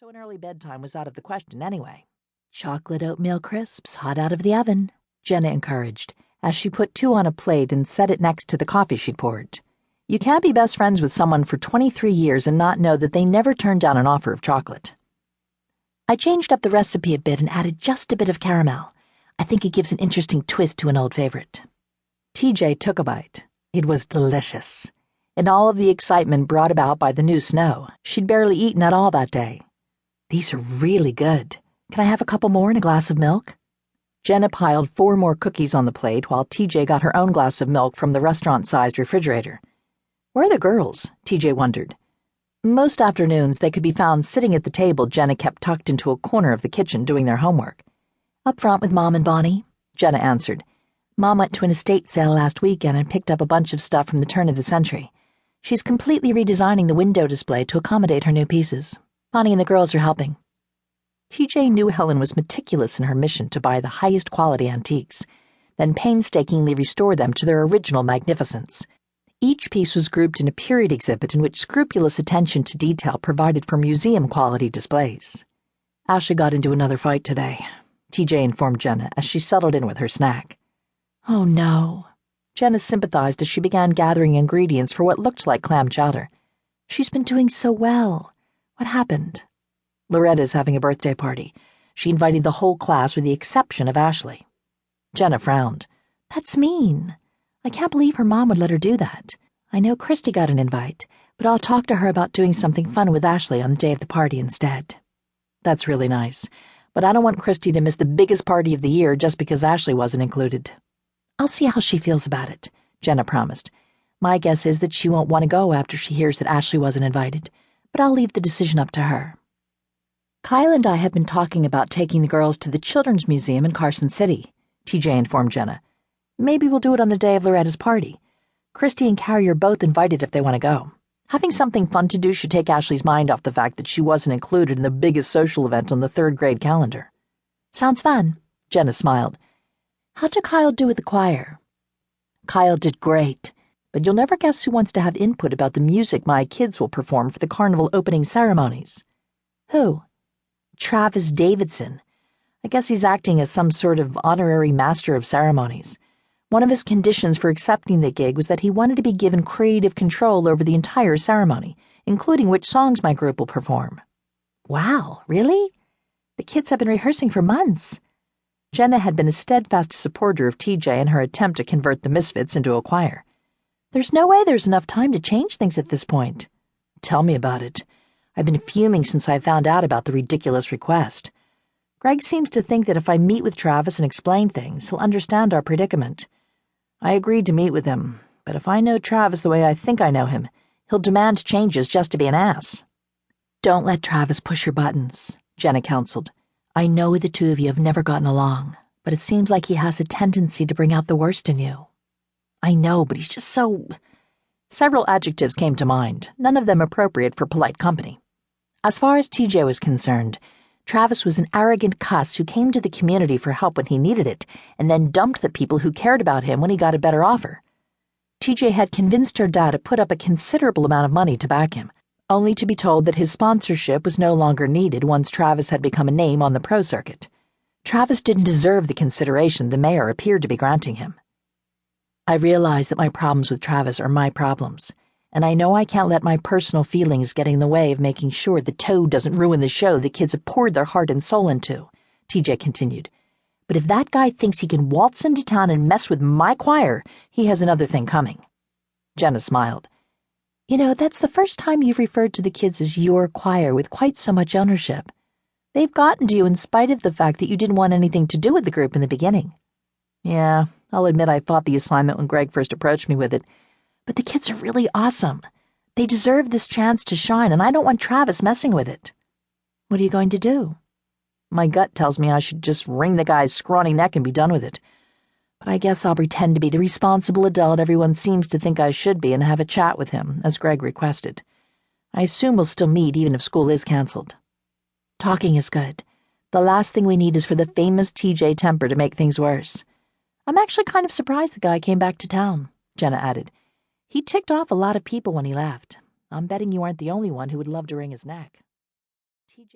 so an early bedtime was out of the question anyway. "Chocolate oatmeal crisps, hot out of the oven," Jenna encouraged, as she put 2 on a plate and set it next to the coffee she'd poured. You can't be best friends with someone for 23 years and not know that they never turned down an offer of chocolate. "I changed up the recipe a bit and added just a bit of caramel. I think it gives an interesting twist to an old favorite." TJ took a bite. It was delicious. In all of the excitement brought about by the new snow, she'd barely eaten at all that day. "These are really good. Can I have a couple more and a glass of milk?" Jenna piled 4 more cookies on the plate while TJ got her own glass of milk from the restaurant-sized refrigerator. Where are the girls? TJ wondered. Most afternoons they could be found sitting at the table Jenna kept tucked into a corner of the kitchen doing their homework. "Up front with Mom and Bonnie," Jenna answered. "Mom went to an estate sale last weekend and picked up a bunch of stuff from the turn of the century. She's completely redesigning the window display to accommodate her new pieces. Bonnie and the girls are helping." TJ knew Helen was meticulous in her mission to buy the highest quality antiques, then painstakingly restore them to their original magnificence. Each piece was grouped in a period exhibit in which scrupulous attention to detail provided for museum-quality displays. "Ashley got into another fight today," TJ informed Jenna as she settled in with her snack. "Oh no." Jenna sympathized as she began gathering ingredients for what looked like clam chowder. "She's been doing so well. What happened?" "Loretta's having a birthday party. She invited the whole class with the exception of Ashley." Jenna frowned. "That's mean. I can't believe her mom would let her do that. I know Christy got an invite, but I'll talk to her about doing something fun with Ashley on the day of the party instead." "That's really nice, but I don't want Christy to miss the biggest party of the year just because Ashley wasn't included." "I'll see how she feels about it," Jenna promised. "My guess is that she won't want to go after she hears that Ashley wasn't invited, but I'll leave the decision up to her." "Kyle and I have been talking about taking the girls to the Children's Museum in Carson City," TJ informed Jenna. "Maybe we'll do it on the day of Loretta's party. Christy and Carrie are both invited if they want to go. Having something fun to do should take Ashley's mind off the fact that she wasn't included in the biggest social event on the 3rd grade calendar." "Sounds fun," Jenna smiled. "How did Kyle do with the choir?" "Kyle did great, but you'll never guess who wants to have input about the music my kids will perform for the Carnival opening ceremonies." "Who?" "Travis Davidson. I guess he's acting as some sort of honorary master of ceremonies. One of his conditions for accepting the gig was that he wanted to be given creative control over the entire ceremony, including which songs my group will perform." "Wow, really? The kids have been rehearsing for months." Jenna had been a steadfast supporter of TJ in her attempt to convert the Misfits into a choir. "There's no way there's enough time to change things at this point." "Tell me about it. I've been fuming since I found out about the ridiculous request. Greg seems to think that if I meet with Travis and explain things, he'll understand our predicament. I agreed to meet with him, but if I know Travis the way I think I know him, he'll demand changes just to be an ass." "Don't let Travis push your buttons," Jenna counseled. "I know the 2 of you have never gotten along, but it seems like he has a tendency to bring out the worst in you." "I know, but he's just so—" Several adjectives came to mind, none of them appropriate for polite company. As far as TJ was concerned, Travis was an arrogant cuss who came to the community for help when he needed it, and then dumped the people who cared about him when he got a better offer. TJ had convinced her dad to put up a considerable amount of money to back him, only to be told that his sponsorship was no longer needed once Travis had become a name on the pro circuit. Travis didn't deserve the consideration the mayor appeared to be granting him. "I realize that my problems with Travis are my problems, and I know I can't let my personal feelings get in the way of making sure the toad doesn't ruin the show the kids have poured their heart and soul into," TJ continued. "But if that guy thinks he can waltz into town and mess with my choir, he has another thing coming." Jenna smiled. "You know, that's the first time you've referred to the kids as your choir with quite so much ownership. They've gotten to you in spite of the fact that you didn't want anything to do with the group in the beginning." "Yeah, I'll admit I fought the assignment when Greg first approached me with it. But the kids are really awesome. They deserve this chance to shine, and I don't want Travis messing with it." "What are you going to do?" "My gut tells me I should just wring the guy's scrawny neck and be done with it. But I guess I'll pretend to be the responsible adult everyone seems to think I should be and have a chat with him, as Greg requested. I assume we'll still meet even if school is canceled." "Talking is good. The last thing we need is for the famous TJ temper to make things worse. I'm actually kind of surprised the guy came back to town," Jenna added. "He ticked off a lot of people when he left. I'm betting you aren't the only one who would love to wring his neck." TJ